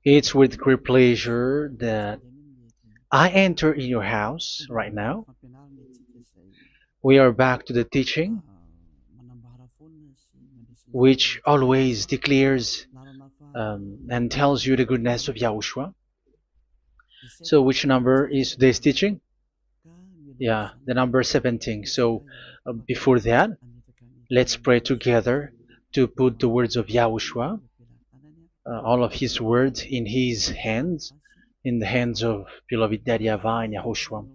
It's with great pleasure that I enter in your house right now. We are back to the teaching, which always declares and tells you the goodness of Yahushua. So, which number is today's teaching? Yeah, the number 17. So, before that, let's pray together to put the words of Yahushua, all of his words, in his hands, in the hands of beloved Daddy YAHVAH and Yahushua.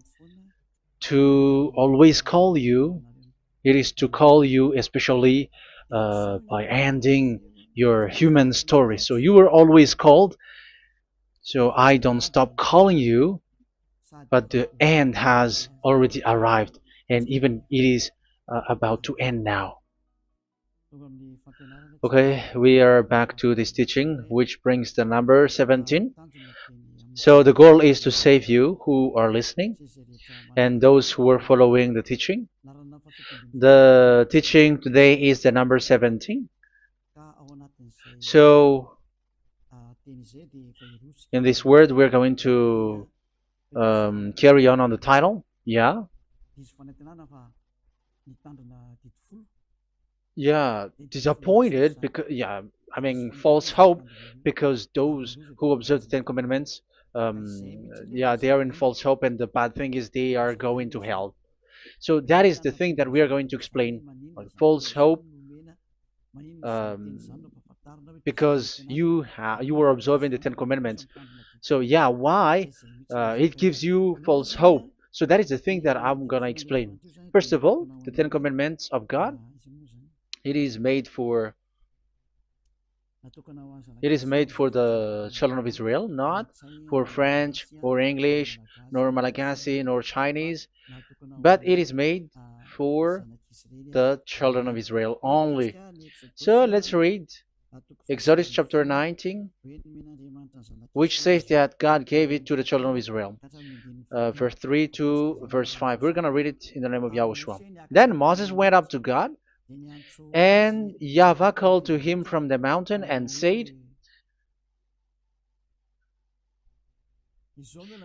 To always call you, it is to call you especially by ending your human story. So you were always called, so I don't stop calling you, but the end has already arrived, and even it is about to end now. Okay, we are back to this teaching, which brings the number 17. So the goal is to save you who are listening and those who are following the teaching. The teaching today is the number 17. So in this word, we're going to carry on the title. Yeah, yeah, disappointed because yeah, I mean false hope because those who observe the Ten Commandments, yeah, they are in false hope, and the bad thing is they are going to hell. So that is the thing that we are going to explain. Like false hope, um, because you were observing the Ten Commandments. So yeah, why it gives you false hope? So that is the thing that I'm gonna explain. First of all, the Ten Commandments of God, it is made for it is made for the children of Israel, not for French or English, nor Malagasy, nor Chinese, but it is made for the children of Israel only. So let's read Exodus chapter 19, which says that God gave it to the children of Israel. Verse 3 to verse 5. We're going to read it in the name of Yahushua. Then Moses went up to God, and YAHVAH called to him from the mountain and said,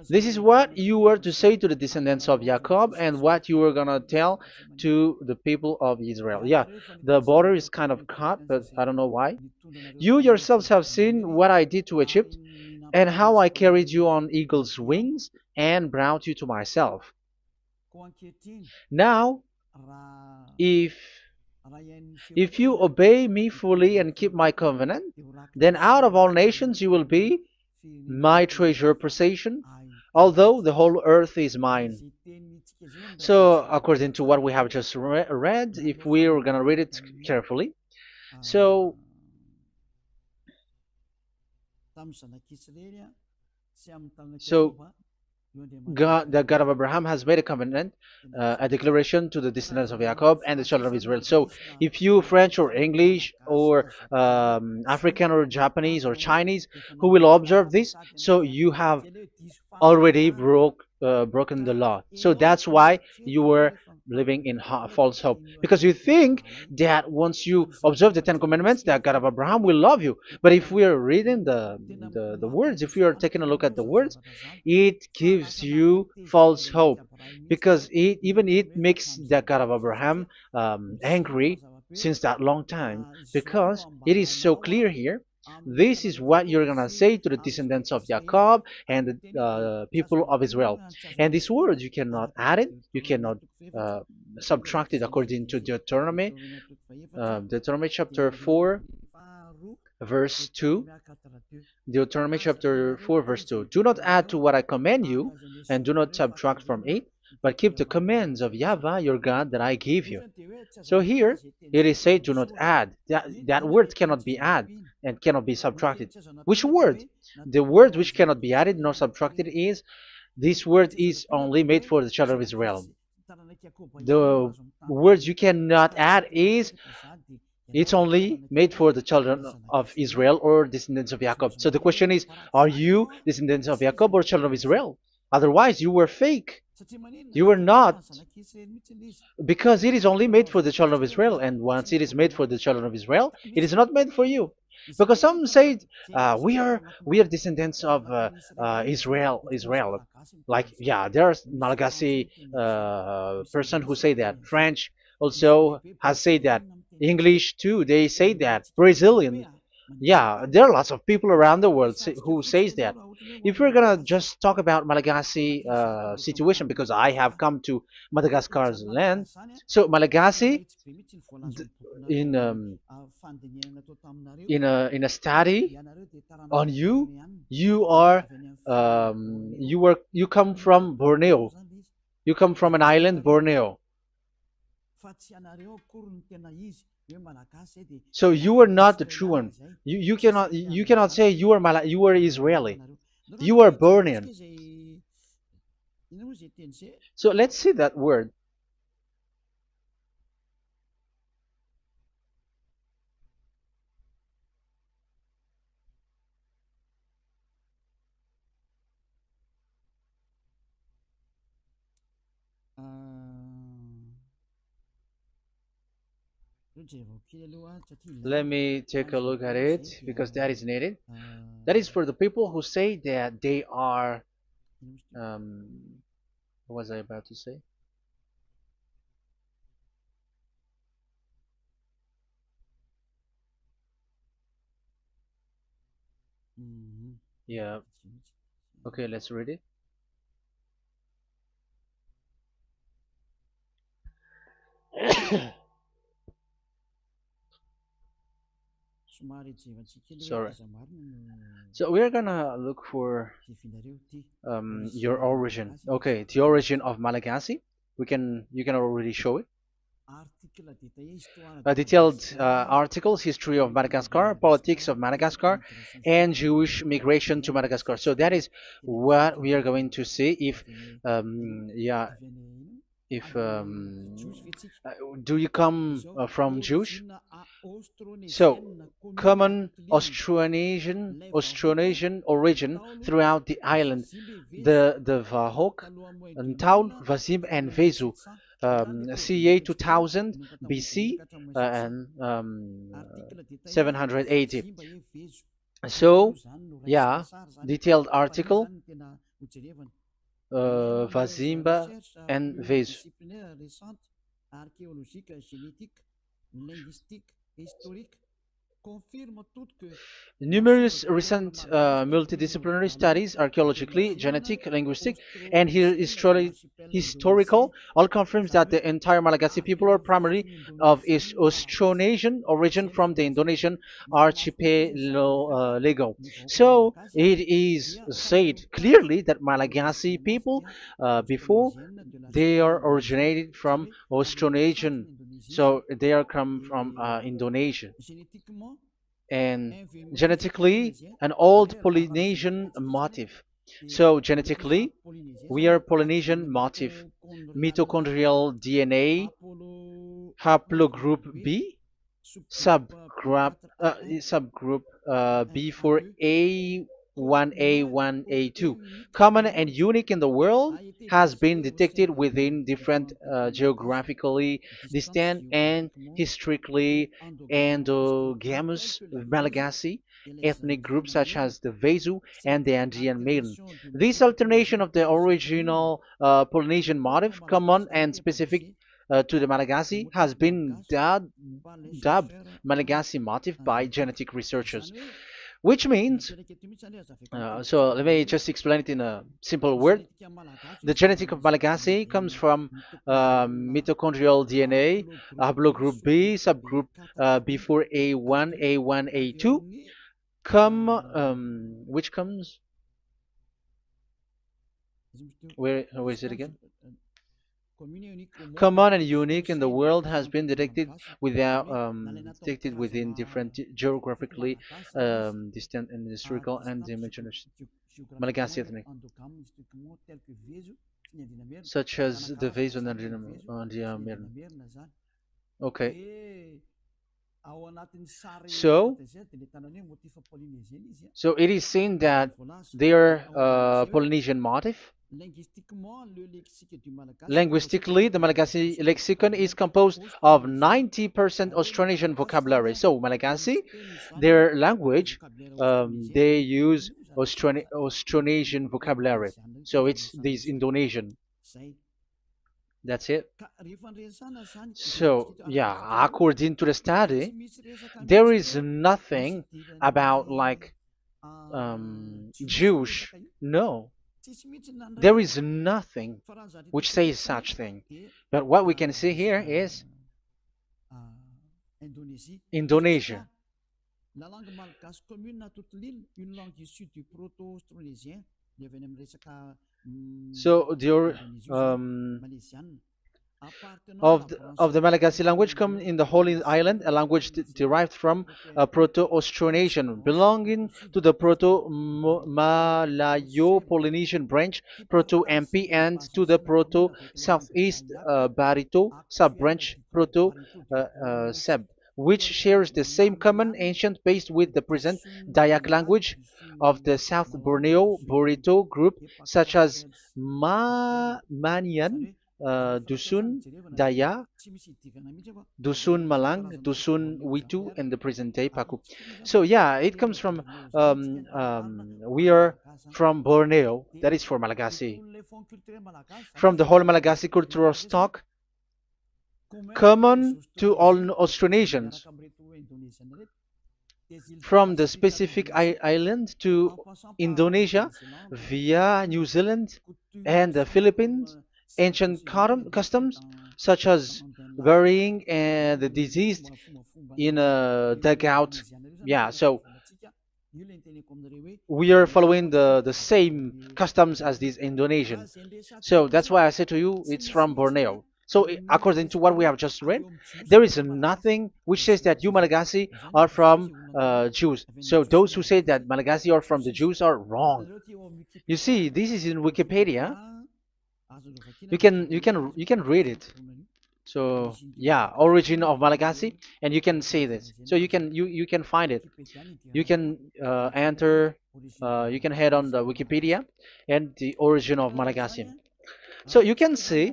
this is what you were to say to the descendants of Jacob and what you were going to tell to the people of Israel. Yeah, the border is kind of cut, but I don't know why. You yourselves have seen what I did to Egypt and how I carried you on eagle's wings and brought you to myself. Now, if you obey me fully and keep my covenant, then out of all nations you will be my treasure possession, although the whole earth is mine. So, according to what we have just read, if we're going to read it carefully, so so God, the God of Abraham, has made a covenant, a declaration to the descendants of Jacob and the children of Israel. So, if you French or English or African or Japanese or Chinese who will observe this, so you have already broken the law. So that's why you were living in false hope, because you think that once you observe the Ten Commandments, that God of Abraham will love you. But if we are reading the words, if we are taking a look at the words, it gives you false hope, because even it makes the God of Abraham angry since that long time, because it is so clear here. This is what you're gonna say to the descendants of Jacob and the people of Israel. And this word, you cannot add it, you cannot uh, subtract it, according to Deuteronomy chapter 4, verse 2. Deuteronomy chapter 4, verse 2. Do not add to what I command you, and do not subtract from it, but keep the commands of YAHVAH your God that I give you. So here it is said, do not add. That word cannot be added and cannot be subtracted. Which word? The word which cannot be added nor subtracted is, this word is only made for the children of Israel. The words you cannot add is, it's only made for the children of Israel or descendants of Jacob. So the question is, are you descendants of Jacob or children of Israel? Otherwise, you were fake. You were not, because it is only made for the children of Israel, and once it is made for the children of Israel, it is not made for you. Because some say we are descendants of Israel. Like, yeah, there's Malagasy person who say that. French also has said that. English too, they say that. Brazilian, yeah, there are lots of people around the world who says that. If we're gonna just talk about Malagasy situation, because I have come to Madagascar's land, so Malagasy, d- in in a study on you, you are you come from Borneo. You come from an island, Borneo. So you are not the true one. You cannot say you are Israeli. You are Bornean. So let's see that word. Let me take a look at it because that is needed. That is for the people who say that they are. What was I about to say? Yeah. Okay, let's read it. Sorry. So we're gonna look for your origin. Okay, the origin of Malagasy. You can already show it. Detailed articles, history of Madagascar, politics of Madagascar, and Jewish migration to Madagascar. So that is what we are going to see. Yeah, if do you come from Jewish? So, common Austronesian origin throughout the island, the Vahok, Ntaul, Vasim, and Vesu, CA 2000 BC and 780. So, yeah, detailed article, Vazimba and Vesu. Numerous recent multidisciplinary studies, archaeologically, genetic, linguistic, and historical, all confirms that the entire Malagasy people are primarily of Austronesian origin from the Indonesian archipelago. So it is said clearly that Malagasy people, before, they are originated from Austronesian, so they are come from Indonesia, and genetically an old Polynesian motif. So genetically, we are Polynesian motif, mitochondrial DNA, haplogroup B, subgroup B for A1A1A2, common and unique in the world, has been detected within different geographically distant and historically endogamous Malagasy ethnic groups such as the Vesu and the Andean Maiden. This alternation of the original Polynesian motif, common and specific to the Malagasy, has been dubbed Malagasy motif by genetic researchers, which means, so let me just explain it in a simple word. The genetic of Malagasy comes from mitochondrial DNA, haplogroup B, subgroup B4A1, A1, A2, which comes, where is it again? Common and unique in the world, has been detected within different geographically distant and historical and dimensional Malagasy ethnic, such as the Vezo and the Mirna. Okay, so so it is seen that they are Polynesian motif. Linguistically, the Malagasy lexicon is composed of 90% Austronesian vocabulary. So Malagasy, their language, they use Austronesian vocabulary. So it's this Indonesian. That's it. So yeah, according to the study, there is nothing about like Jewish. No, there is nothing which says such thing. But what we can see here is Indonesia. So the of the Malagasy language come in the Holy Island, a language derived from Proto-Austronesian, belonging to the Proto-Malayo-Polynesian branch, Proto-MP, and to the Proto-Southeast Barito sub-branch, Proto-Seb, which shares the same common ancient base with the present Dayak language of the South Borneo Burrito group, such as Manian, Dusun, Daya, Dusun Malang, Dusun Witu, and the present day Paku. So yeah, it comes from we are from Borneo, that is for Malagasy. From the whole Malagasy cultural stock, common to all Austronesians, from the specific island to Indonesia via New Zealand and the Philippines, ancient customs such as burying and the deceased in a dugout. Yeah, so we are following the same customs as these Indonesian. So that's why I said to you it's from Borneo. So according to what we have just read, there is nothing which says that you Malagasy are from Jews. So those who say that Malagasy are from the Jews are wrong. You see, this is in Wikipedia. You can read it. So yeah, origin of Malagasy, and you can see this. So you can find it. You can enter. You can head on the Wikipedia and the origin of Malagasy. So you can see,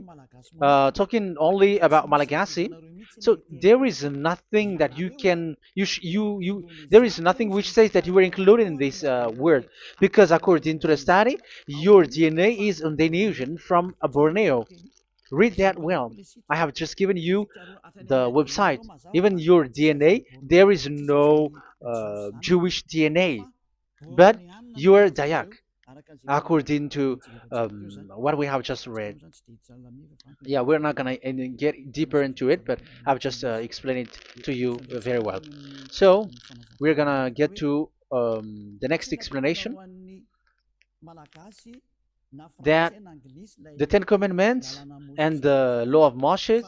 talking only about Malagasy. So there is nothing that you can you there is nothing which says that you were included in this word, because according to the study, your DNA is Indonesian from Borneo. Read that well. I have just given you the website. Even your DNA, there is no Jewish DNA, but you are Dayak, according to what we have just read. Yeah, we're not gonna get deeper into it, but I've just explained it to you very well. So we're gonna get to the next explanation, that the Ten Commandments and the Law of Moshe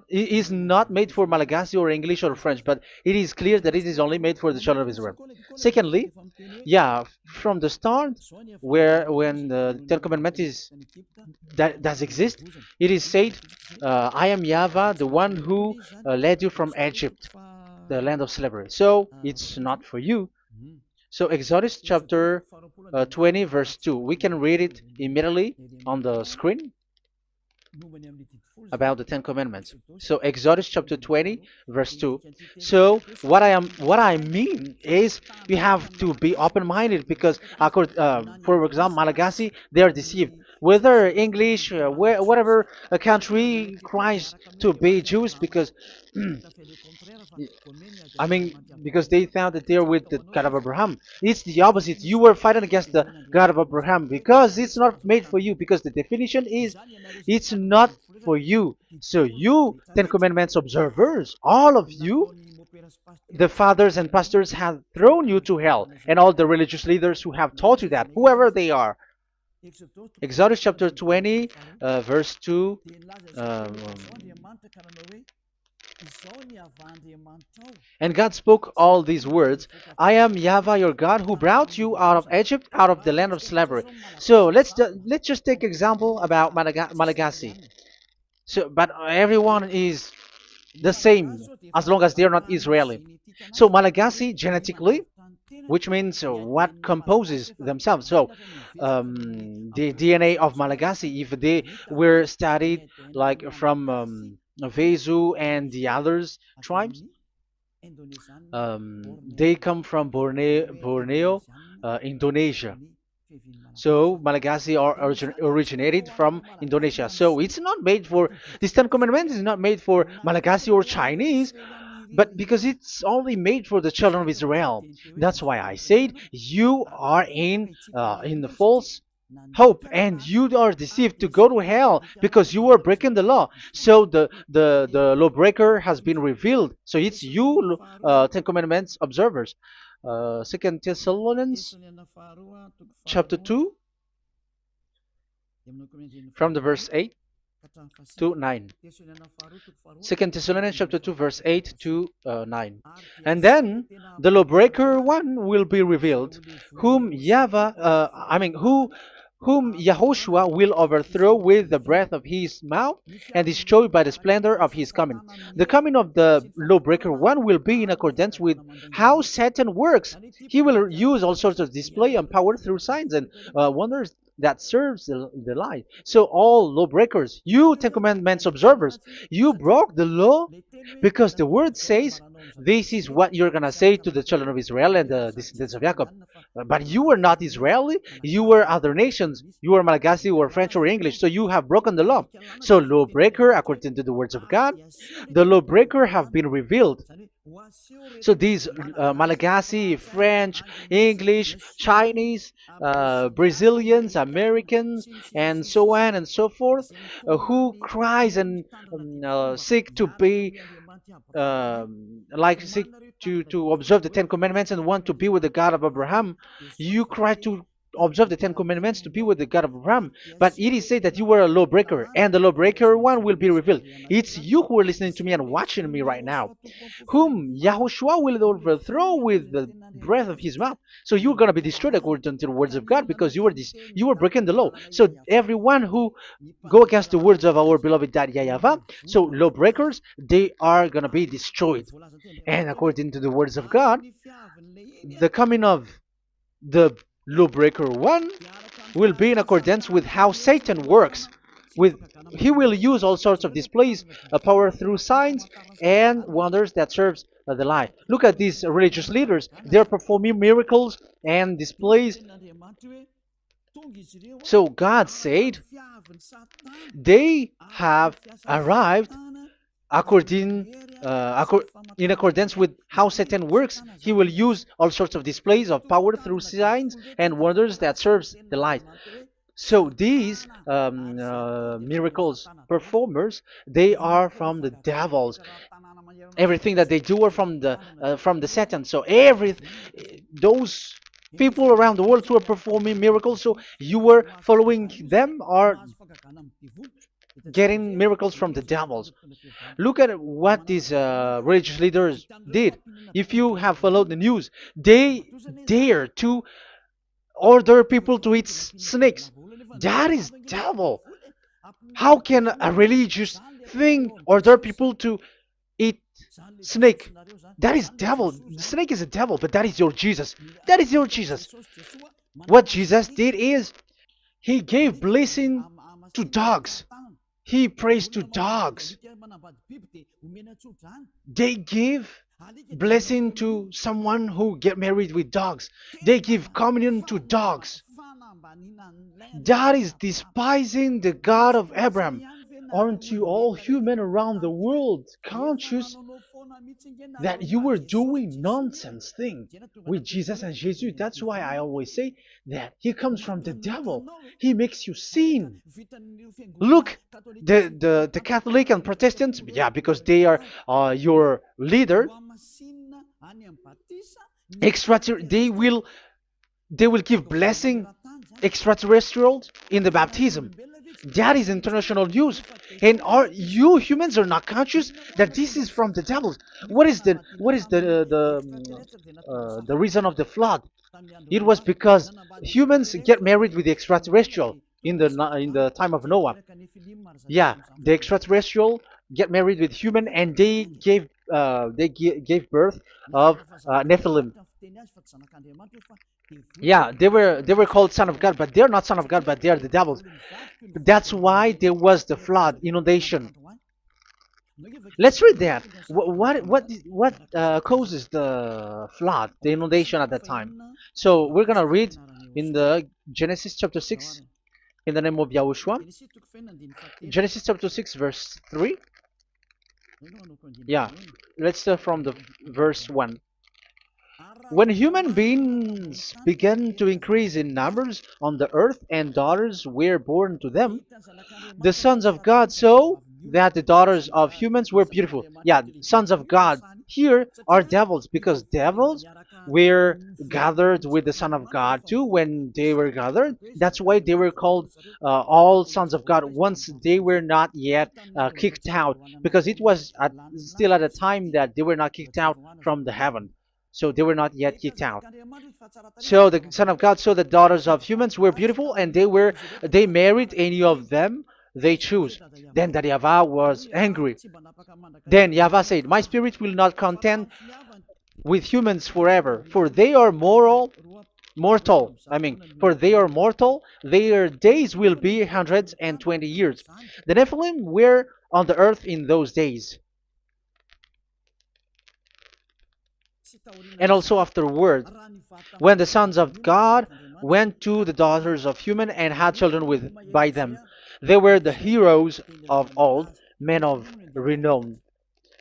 is not made for Malagasy or English or French, but it is clear that it is only made for the children of Israel. Secondly, yeah, from the start, where when the Ten Commandments that does exist, it is said, "I am YAHVAH, the one who led you from Egypt, the land of slavery." So it's not for you. So Exodus chapter 20 verse 2. We can read it immediately on the screen about the Ten Commandments. So Exodus chapter 20 verse 2. So what I mean is we have to be open-minded, because for example, Malagasy, they are deceived. Whether English, whatever a country tries to be Jews, because I mean, because they found that they're with the God of Abraham. It's the opposite. You were fighting against the God of Abraham, because it's not made for you. Because the definition is, it's not for you. So you, Ten Commandments observers, all of you, the fathers and pastors have thrown you to hell, and all the religious leaders who have taught you that, whoever they are. Exodus chapter 20, verse 2. And God spoke all these words: "I am YAHVAH your God, who brought you out of Egypt, out of the land of slavery." So let's just take example about Malagasy. So, but everyone is the same as long as they're not Israeli. So Malagasy genetically, which means what composes themselves. So the DNA of Malagasy, if they were studied like from Vezu and the others tribes, they come from Borneo, Indonesia. So Malagasy are originated from Indonesia. So it's not made for this Ten Commandments is not made for Malagasy or Chinese, but because it's only made for the children of Israel. That's why I said you are in the false hope and you are deceived to go to hell because you are breaking the law. So the lawbreaker has been revealed. So it's you, Ten Commandments observers. Second Thessalonians chapter 2 from the verse 8 to 9. Second Thessalonians chapter 2 verse 8 to 9. And then the lawbreaker one will be revealed, whom whom Yahushua will overthrow with the breath of his mouth and destroy by the splendor of his coming. The coming of the lawbreaker one will be in accordance with how Satan works. He will use all sorts of display and power through signs and wonders that serves the lie. So all lawbreakers, you Ten Commandments observers, you broke the law because the word says this is what you're going to say to the children of Israel and the descendants of Jacob. But you were not Israeli, you were other nations, you were Malagasy or French or English, so you have broken the law. So lawbreaker, according to the words of God, the lawbreaker have been revealed. So these Malagasy, French, English, Chinese, Brazilians, Americans, and so on and so forth, who cries and seek to be seek to observe the Ten Commandments and want to be with the God of Abraham. You cry to observe the Ten Commandments to be with the God of Abraham, but it is said that you were a lawbreaker, and the lawbreaker one will be revealed. It's you who are listening to me and watching me right now, whom Yahushua will overthrow with the breath of his mouth. So you're going to be destroyed according to the words of God because you were breaking the law. So everyone who go against the words of our beloved Dad YAHVAH, so lawbreakers, they are going to be destroyed. And according to the words of God, the coming of the lawbreaker one will be in accordance with how Satan works. He will use all sorts of displays, power through signs and wonders that serves the lie. Look at these religious leaders. They're performing miracles and displays. So God said they have arrived in accordance with how Satan works. He will use all sorts of displays of power through signs and wonders that serves the light. So these miracles performers, they are from the devils. Everything that they do are from the Satan. So those people around the world who are performing miracles, so you were following them, are getting miracles from the devils. Look at what these religious leaders did. If you have followed the news, they dare to order people to eat snakes. That is devil. How can a religious thing order people to eat snake? That is devil. The snake is a devil, but that is your Jesus. That is your Jesus. What Jesus did is he gave blessing to dogs. He prays to dogs. They give blessing to someone who get married with dogs. They give communion to dogs. That is despising the God of Abraham. Aren't you all human around the world conscious that you were doing nonsense thing with Jesus and Jesus? That's why I always say that he comes from the devil. He makes you sin. Look, the Catholic and Protestants, yeah, because they are your leader. They will give blessing extraterrestrials in the baptism. That is international news, and you humans are not conscious that this is from the devil. What is the reason of the flood? It was because humans get married with the extraterrestrial in the time of Noah. Yeah, the extraterrestrial get married with human, and they gave gave birth of Nephilim. Yeah, they were called son of God, but they're not son of God, but they are the devils. That's why there was the flood, inundation. Let's read that. What causes the flood, the inundation at that time? So we're gonna read in the Genesis chapter 6 in the name of Yahushua. Genesis chapter 6 verse 3. Yeah, let's start from the verse 1. When human beings began to increase in numbers on the earth and daughters were born to them, the sons of God saw that the daughters of humans were beautiful. Yeah, sons of God here are devils because devils were gathered with the Son of God too when they were gathered. That's why they were called all sons of God once they were not yet kicked out because it was still at a time that they were not kicked out from the heaven. So they were not yet kicked out. So the Son of God saw the daughters of humans were beautiful, and they married any of them they choose. Then that YAHVAH was angry. Then YAHVAH said, "My spirit will not contend with humans forever, for they are mortal. For they are mortal. Their days will be 120 years. The Nephilim were on the earth in those days, and also afterward, when the sons of God went to the daughters of human and had children with by them. They were the heroes of old, men of renown."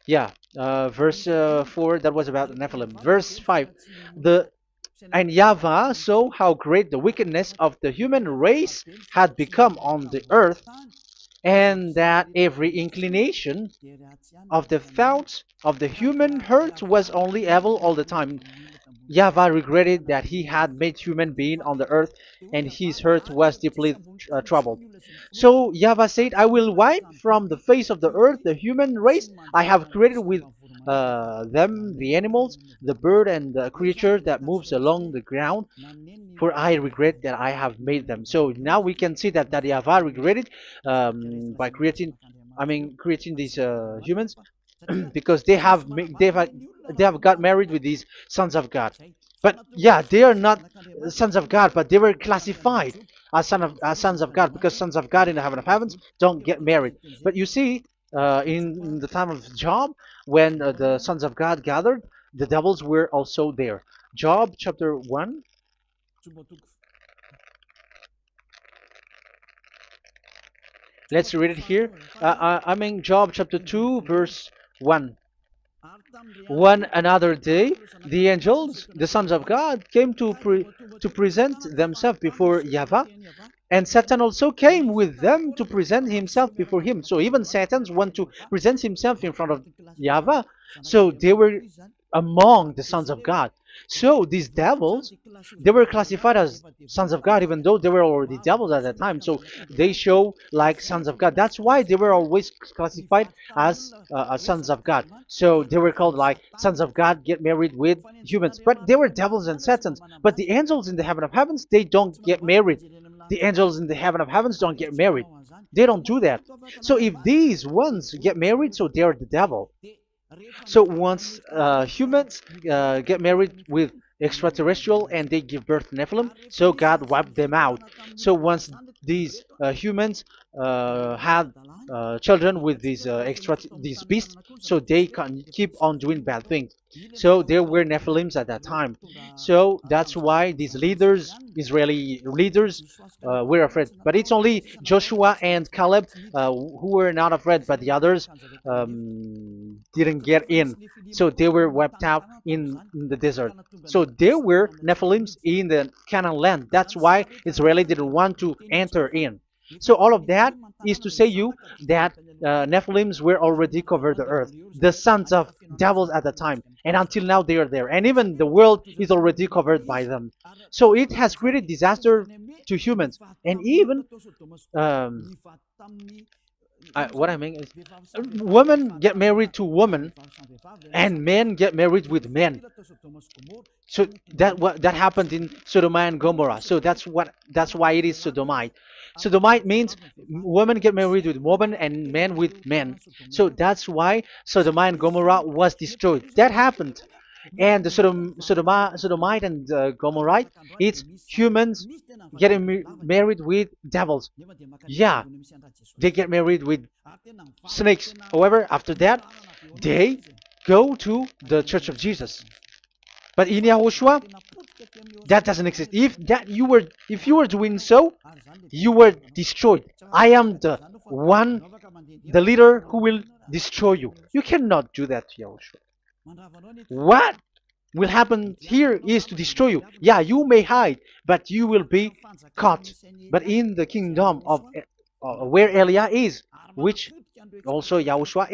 Yeah, verse 4, that was about the Nephilim. Verse 5, the and YAHVAH saw how great the wickedness of the human race had become on the earth, and that every inclination of the thoughts of the human heart was only evil all the time. YAHVAH regretted that he had made human being on the earth, and his heart was deeply troubled. So YAHVAH said, "I will wipe from the face of the earth the human race I have created with them, the animals, the bird, and the creature that moves along the ground, for I regret that I have made them." So now we can see that YAHVAH regretted by creating these humans because they have got married with these sons of God. But yeah, they are not sons of God, but they were classified as sons of God because sons of God in the heaven of heavens don't get married. But you see, in the time of Job, when the sons of God gathered, the devils were also there. Job chapter 1. Let's read it here. Job chapter 2, verse 1. One another day, the angels, the sons of God, came to present themselves before YAHVAH, and Satan also came with them to present himself before him. So even Satan want to present himself in front of YAHVAH. So they were among the sons of God. So these devils, they were classified as sons of God, even though they were already devils at that time. So they show like sons of God. That's why they were always classified as sons of God. So they were called like sons of God get married with humans. But they were devils and satans. But the angels in the heaven of heavens, they don't get married. The angels in the heaven of heavens don't get married. They don't do that. So if these ones get married, so they're the devil. So once humans get married with extraterrestrial and they give birth to Nephilim, so God wiped them out. So once these humans had children with these beasts, so they can keep on doing bad things. So there were Nephilims at that time. So that's why these leaders, Israeli leaders, were afraid. But it's only Joshua and Caleb who were not afraid, but the others didn't get in. So they were wiped out in the desert. So there were Nephilims in the Canaan land. That's why Israeli didn't want to enter in. So all of that is to say you that Nephilims were already covered the earth, the sons of devils at the time, and until now they are there, and even the world is already covered by them. So it has created disaster to humans, and even um, what I mean is, women get married to women, and men get married with men. So that happened in Sodom and Gomorrah. So that's why it is sodomite. Sodomite means women get married with women and men with men. So that's why Sodom and Gomorrah was destroyed. That happened. And the Sodomite and Gomorrite, it's humans getting married with devils. Yeah, they get married with snakes. However, after that, they go to the Church of Jesus. But in Yahushua, that doesn't exist. If you were doing so, you were destroyed. I am the one, the leader who will destroy you. You cannot do that to Yahushua. What will happen here is to destroy you. Yeah, you may hide, but you will be caught. But in the kingdom of where Elia is, which also Yahushua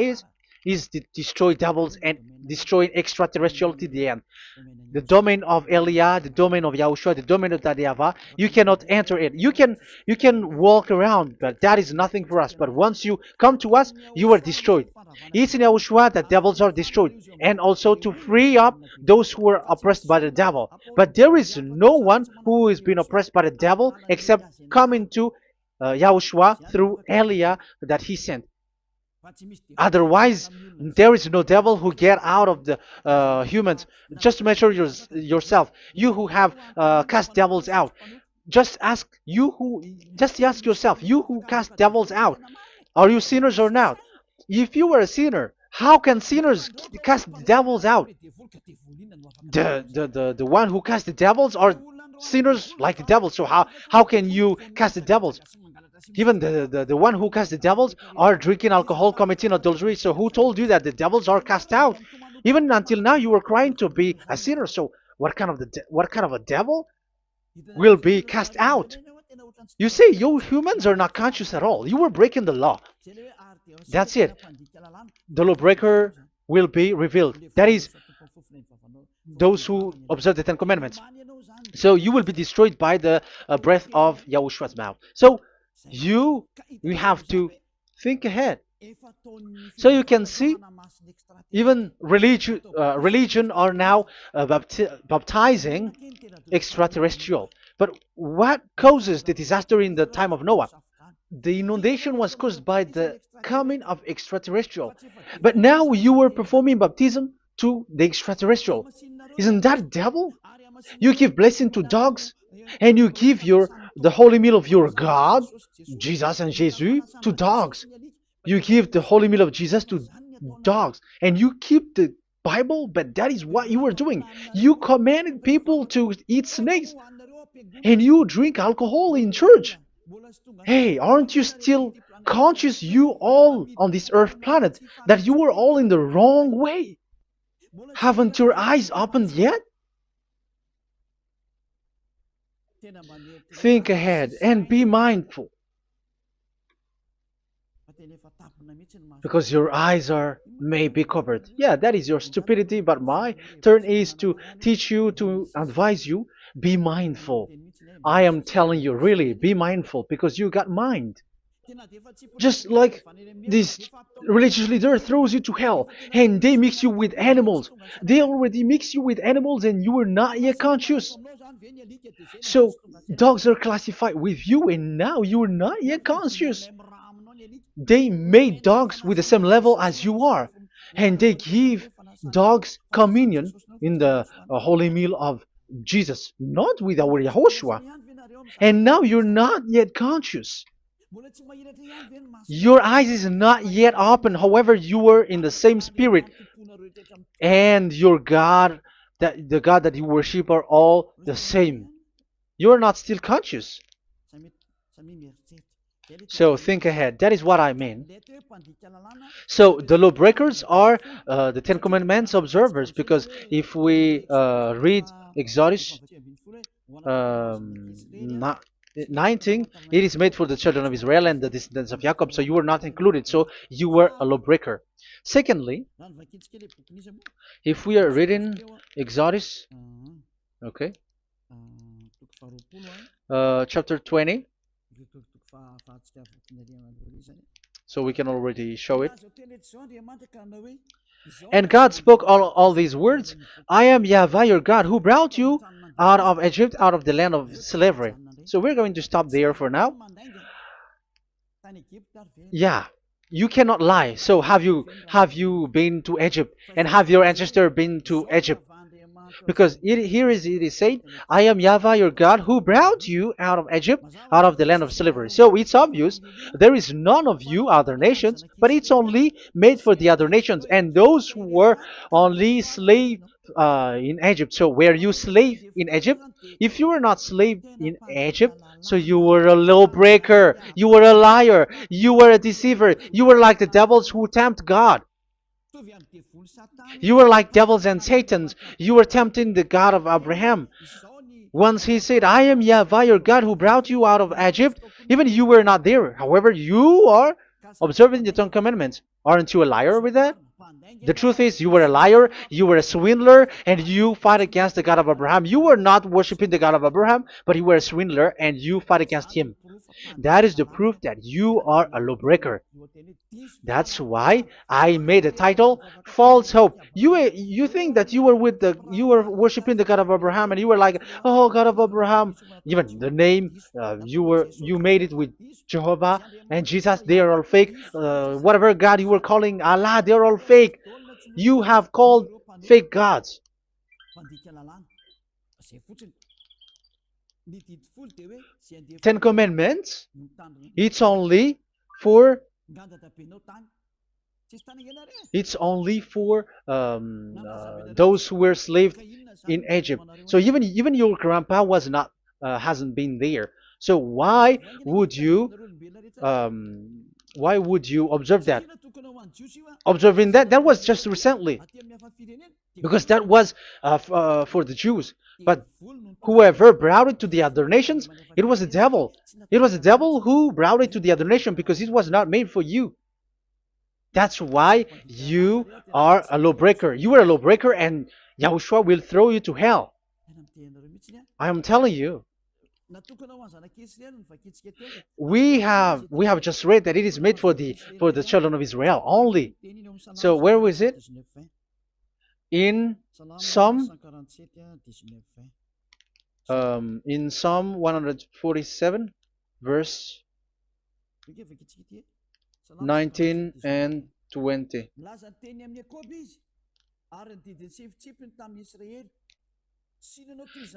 is to destroy devils and destroy extraterrestrial to the end. The domain of Elia, the domain of Yahushua, the domain of YAHVAH, you cannot enter it. You can walk around, but that is nothing for us. But once you come to us, you are destroyed. It's in Yahushua that devils are destroyed, and also to free up those who are oppressed by the devil. But there is no one who is being oppressed by the devil except coming to Yahushua through Elia that he sent. Otherwise, there is no devil who get out of the humans. Just measure yourself. You who have cast devils out. Just ask you who. Just ask yourself. You who cast devils out. Are you sinners or not? If you were a sinner, how can sinners cast devils out? The one who cast the devils are sinners like the devil. So how can you cast the devils? Even the one who cast the devils are drinking alcohol, committing adultery. So who told you that the devils are cast out? Even until now, you were crying to be a sinner. So what kind of a devil will be cast out? You see, you humans are not conscious at all. You were breaking the law. That's it. The lawbreaker will be revealed. That is, those who observe the Ten Commandments. So you will be destroyed by the breath of Yahushua's mouth. So you have to think ahead. So you can see, even religion are now baptizing extraterrestrial. But what causes the disaster in the time of Noah? The inundation was caused by the coming of extraterrestrial. But now you were performing baptism to the extraterrestrial. Isn't that devil? You give blessing to dogs, and you give the holy meal of your God, Jesus and Jesus, to dogs. You give the holy meal of Jesus to dogs, and you keep the Bible, but that is what you were doing. You commanded people to eat snakes, and you drink alcohol in church. Hey, aren't you still conscious, you all on this earth planet, that you were all in the wrong way? Haven't your eyes opened yet? Think ahead and be mindful, because your eyes are may be covered. Yeah, that is your stupidity, but my turn is to teach you, to advise you. Be mindful. I am telling you, really, be mindful, because you got mind. Just like this religious leader throws you to hell and they mix you with animals. They already mix you with animals and you are not yet conscious. So dogs are classified with you and now you are not yet conscious. They made dogs with the same level as you are, and they give dogs communion in the holy meal of Jesus, not with our Yahushua. And now you're not yet conscious. Your eyes is not yet open. However, you were in the same spirit, and your God, that the God that you worship, are all the same. You are not still conscious. So think ahead. That is what I mean. So the lawbreakers are the Ten Commandments observers, because if we read Exodus um, 19, it is made for the children of Israel and the descendants of Jacob, so you were not included, so you were a lawbreaker. Secondly, if we are reading Exodus, okay, chapter 20, So we can already show it. And God spoke all these words. I am Yahweh your God who brought you out of Egypt, out of the land of slavery. So we're going to stop there for now. Yeah, you cannot lie. So have you been to Egypt, and have your ancestor been to Egypt? Because it is said, I am Yahweh your God who brought you out of Egypt, out of the land of slavery. So it's obvious there is none of you other nations, but it's only made for the other nations and those who were only slave in Egypt. So were you slave in Egypt? If you were not slave in Egypt, so you were a lawbreaker, you were a liar, you were a deceiver, you were like the devils who tempt God. You were like devils and Satans. You were tempting the God of Abraham. Once he said, I am Yahweh your God who brought you out of Egypt, even you were not there. However, you are observing the Ten Commandments. Aren't you a liar with that? The truth is, you were a liar, you were a swindler, and you fight against the God of Abraham. You were not worshiping the God of Abraham, but you were a swindler and you fight against him. That is the proof that you are a lawbreaker. That's why I made a title, False Hope. You think that you were worshiping the God of Abraham, and you were like, oh, God of Abraham. Even the name, you made it with Jehovah and Jesus. They are all fake. Whatever God you were calling Allah, they are all fake. You have called fake gods. Ten Commandments. It's only for those who were slaves in Egypt. So even your grandpa was not hasn't been there. So why would you observe that? Observing that was just recently, because that was for the Jews. But whoever brought it to the other nations, it was the devil. It was the devil who brought it to the other nation because it was not made for you. That's why you are a lawbreaker. You are a lawbreaker, and Yahushua will throw you to hell. I am telling you. We have just read that it is made for the children of Israel only. So where was it? In Psalm 147, verse 19 and 20.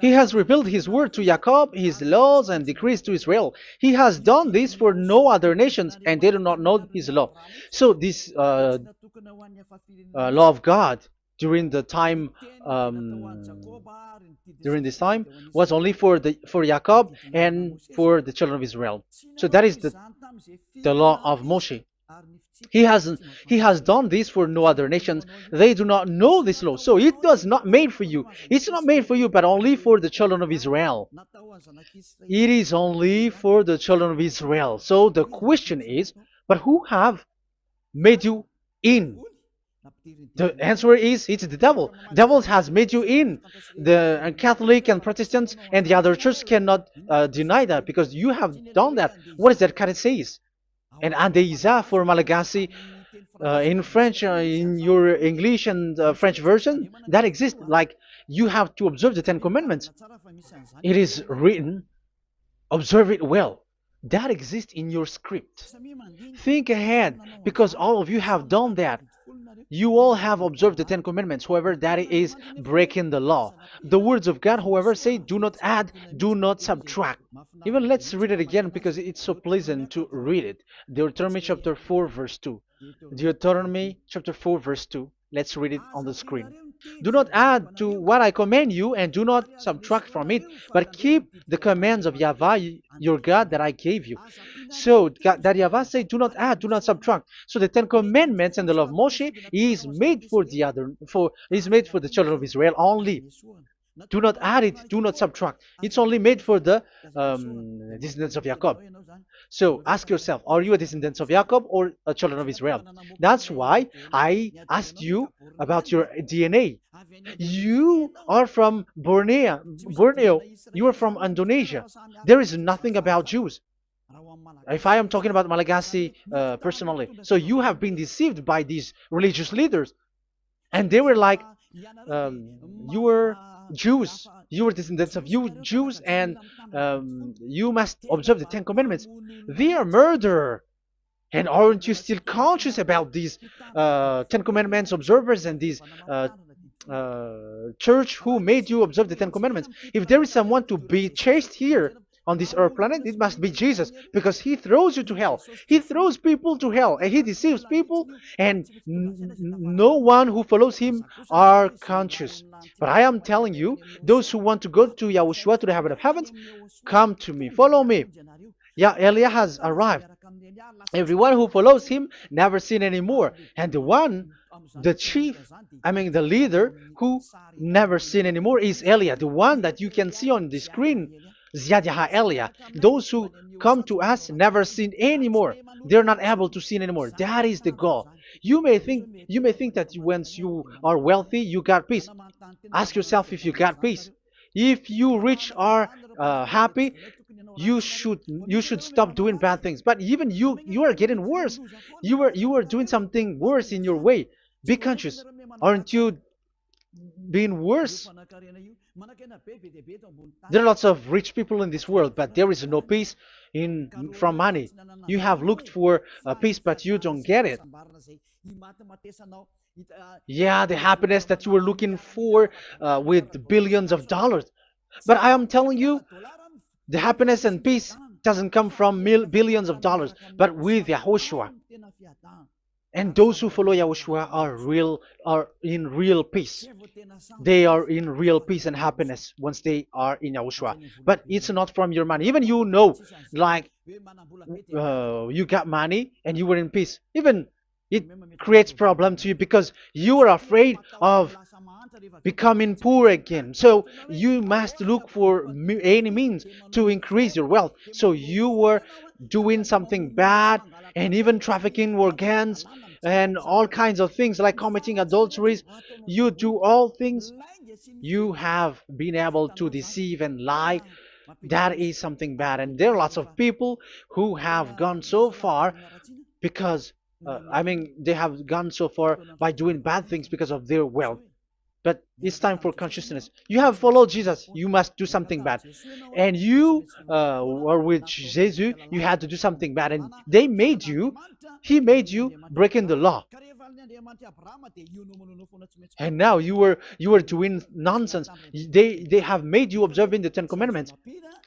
He has revealed his word to Jacob, his laws and decrees to Israel. He has done this for no other nations, and they do not know his law. So this law of God during the time during this time was only for Jacob and for the children of Israel. So that is the law of Moshe. He has done this for no other nations. They do not know this law. So it was not made for you. It's not made for you, but only for the children of Israel. It is only for the children of Israel. So the question is, but who have made you in? The answer is, it's the devil. Devil has made you in. The Catholic and Protestants and the other church cannot deny that, because you have done that. What is that kind of says? And Andeiza for Malagasy, in French, in your English and French version, that exists. Like, you have to observe the Ten Commandments. It is written, observe it well. That exists in your script. Think ahead, because all of you have done that. You all have observed the Ten Commandments. However, that is breaking the law. The words of God, however, say, do not add, do not subtract. Even let's read it again, because it's so pleasant to read it. Deuteronomy chapter 4, verse 2. Deuteronomy chapter 4, verse 2. Let's read it on the screen. Do not add to what I command you, and do not subtract from it, but keep the commands of Yahweh, your God, that I gave you. So that Yahweh said, do not add, do not subtract. So the Ten Commandments and the law of Moshe is made for the children of Israel only. Do not add it, do not subtract. It's only made for the descendants of Jacob. So ask yourself, are you a descendant of Jacob or a children of Israel? That's why I asked you about your DNA. You are from Borneo. You are from Indonesia. There is nothing about Jews. If I am talking about Malagasy personally, so you have been deceived by these religious leaders, and they were like, you were Jews, you were descendants of you Jews, and you must observe the Ten Commandments. They are murderer. And aren't you still conscious about these Ten Commandments observers and these church who made you observe the Ten Commandments? If there is someone to be chased here on this earth planet, it must be Jesus, because he throws you to hell. He throws people to hell, and he deceives people, and no one who follows him are conscious. But I am telling you, those who want to go to Yahushua, to the heaven of heavens, come to me, follow me. Yeah, Eliah has arrived. Everyone who follows him never sin anymore. And the chief, the leader who never sin anymore is Eliah, the one that you can see on the screen. Ziyadah Eliah. Those who come to us never sin anymore. They're not able to sin anymore. That is the goal. You may think that once you are wealthy, you got peace. Ask yourself if you got peace. If you rich are happy, you should stop doing bad things. But even you are getting worse. You are doing something worse in your way. Be conscious. Aren't you being worse? There are lots of rich people in this world, but there is no peace from money. You have looked for peace, but you don't get it. Yeah, the happiness that you were looking for with billions of dollars. But I am telling you, the happiness and peace doesn't come from billions of dollars, but with Yahushua. And those who follow Yahushua are in real peace. They are in real peace and happiness once they are in Yahushua. But it's not from your money. Even like you got money and you were in peace. Even it creates problem to you because you are afraid of becoming poor again. So you must look for any means to increase your wealth. So you were doing something bad and even trafficking organs and all kinds of things like committing adulteries. You do all things. You have been able to deceive and lie. That is something bad. And there are lots of people who have gone so far because they have gone so far by doing bad things because of their wealth. But it's time for consciousness. You have followed Jesus, you must do something bad. And you were with Jesus, you had to do something bad. And he made you breaking the law. And now you were doing nonsense. They have made you observing the Ten Commandments.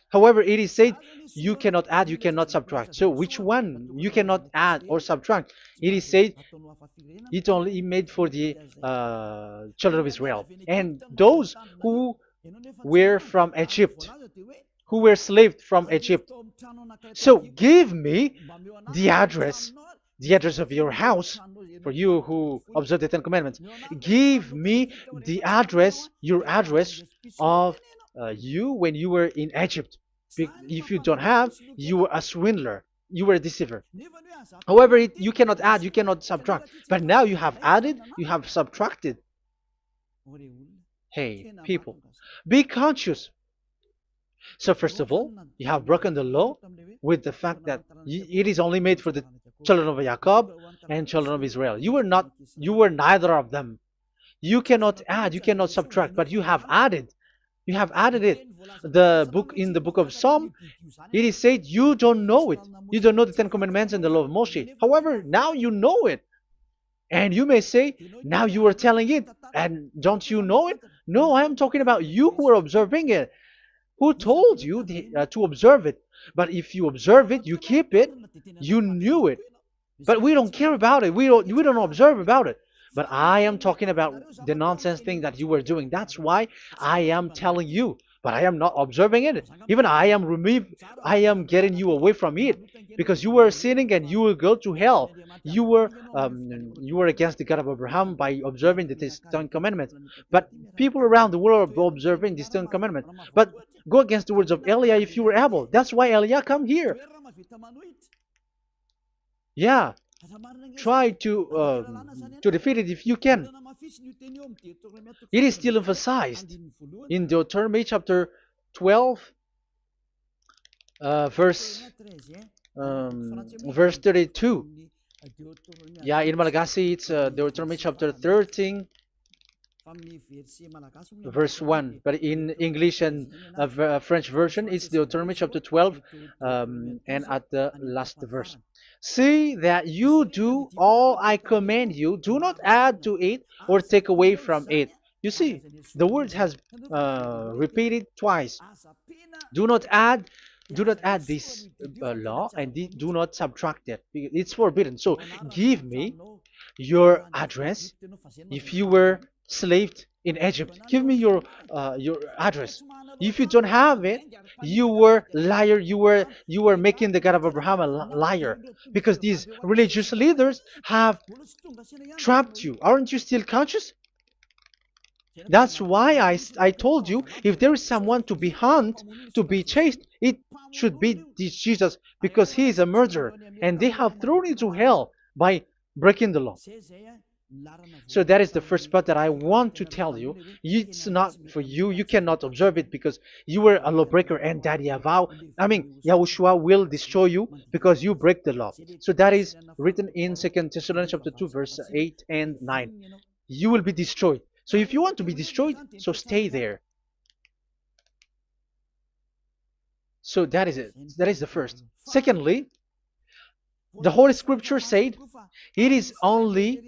However, it is said you cannot add, you cannot subtract. So which one you cannot add or subtract? It is said it only made for the children of Israel and those who were from Egypt, who were slaves from Egypt. So give me the address of your house, for you who observe the Ten Commandments. Give me the address, your address of you when you were in Egypt. If you don't have, you were a swindler, you were a deceiver. However, you cannot add, you cannot subtract. But now you have added, you have subtracted. Hey, people, be conscious. So first of all, you have broken the law with the fact that it is only made for the children of Jacob and children of Israel. You were neither of them. You cannot add, you cannot subtract, but you have added. You have added it. In the book of Psalm, it is said you don't know it. You don't know the Ten Commandments and the law of Moshe. However, now you know it. And you may say, now you are telling it, and don't you know it? No, I am talking about you who are observing it. Who told you to observe it? But if you observe it, you keep it, you knew it. But we don't care about it. We don't observe about it. But I am talking about the nonsense thing that you were doing. That's why I am telling you. But I am not observing it. Even I am getting you away from it. Because you were sinning and you will go to hell. You were against the God of Abraham by observing the Ten Commandments. But people around the world are observing the Ten Commandments. But go against the words of Eliah if you were able. That's why Eliah come here. Yeah. Try to defeat it if you can. It is still emphasized in Deuteronomy chapter 12, verse verse 32. Yeah, in Malagasy it's Deuteronomy chapter 13 verse 1, but in English and French version it's Deuteronomy chapter 12, and at the last verse. See that you do all I command you, do not add to it or take away from it. You see, the word has repeated twice. Do not add, do not add this law, and do not subtract it. It's forbidden. So give me your address. If you were slaved in Egypt, give me your address. If you don't have it, you were liar. You were making the God of Abraham a liar, because these religious leaders have trapped you. Aren't you still conscious? That's why I told you, if there is someone to be hunted, to be chased, it should be this Jesus, because he is a murderer and they have thrown you to hell by breaking the law. So that is the first part that I want to tell you. It's not for you. You cannot observe it because you were a lawbreaker, and that Yahushua will destroy you because you break the law. So that is written in 2 Thessalonians chapter 2, verse 8 and 9. You will be destroyed. So if you want to be destroyed, so stay there. So that is it. That is the first. Secondly, the Holy Scripture said it is only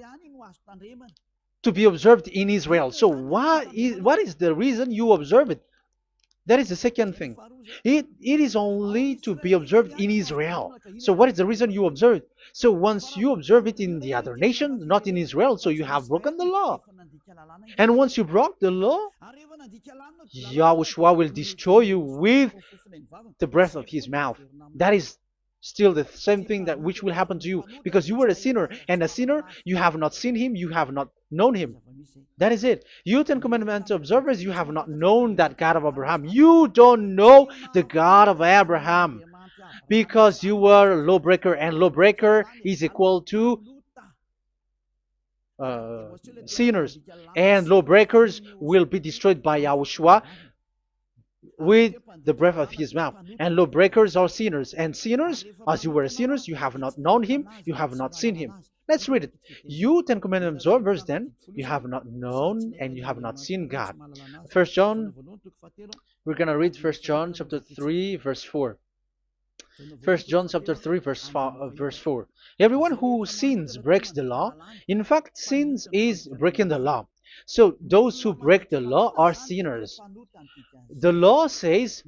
to be observed in Israel. So what is the reason you observe it? That is the second thing. It is only to be observed in Israel. So what is the reason you observe it? So once you observe it in the other nation, not in Israel, so you have broken the law. And once you broke the law, Yahushua will destroy you with the breath of his mouth. That is still the same thing that which will happen to you, because you were a sinner, and a sinner, you have not seen him, you have not known him. That is it. You Ten Commandments observers, you have not known that God of Abraham. You don't know the God of Abraham because you were a lawbreaker, and lawbreaker is equal to sinners, and lawbreakers will be destroyed by Yahushua with the breath of his mouth. And lawbreakers are sinners, and sinners, as you were sinners, you have not known him, you have not seen him. Let's read it. You Ten Commandments observers, then, you have not known and you have not seen God. First John, we're going to read 1 John chapter 3, verse 4. 1 John chapter 3, verse 4. Everyone who sins breaks the law. In fact, sins is breaking the law. So those who break the law are sinners. The law says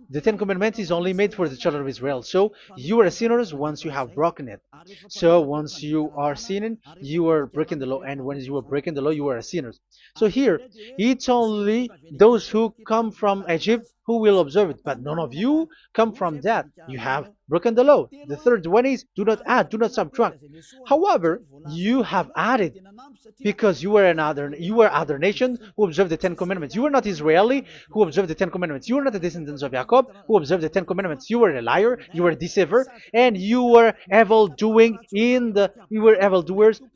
the Ten Commandments is only made for the children of Israel. So you are sinners once you have broken it. So once you are sinning, you are breaking the law. And when you are breaking the law, you are a sinner. So here, it's only those who come from Egypt who will observe it. But none of you come from that. You have broken the law. The third one is do not add, do not subtract. However, you have added because you were other nations who observed the Ten Commandments. You were not Israeli who observed the Ten Commandments. You were not the descendants of Jacob who observed the Ten Commandments. You were a liar, you were a deceiver, and you were evildoers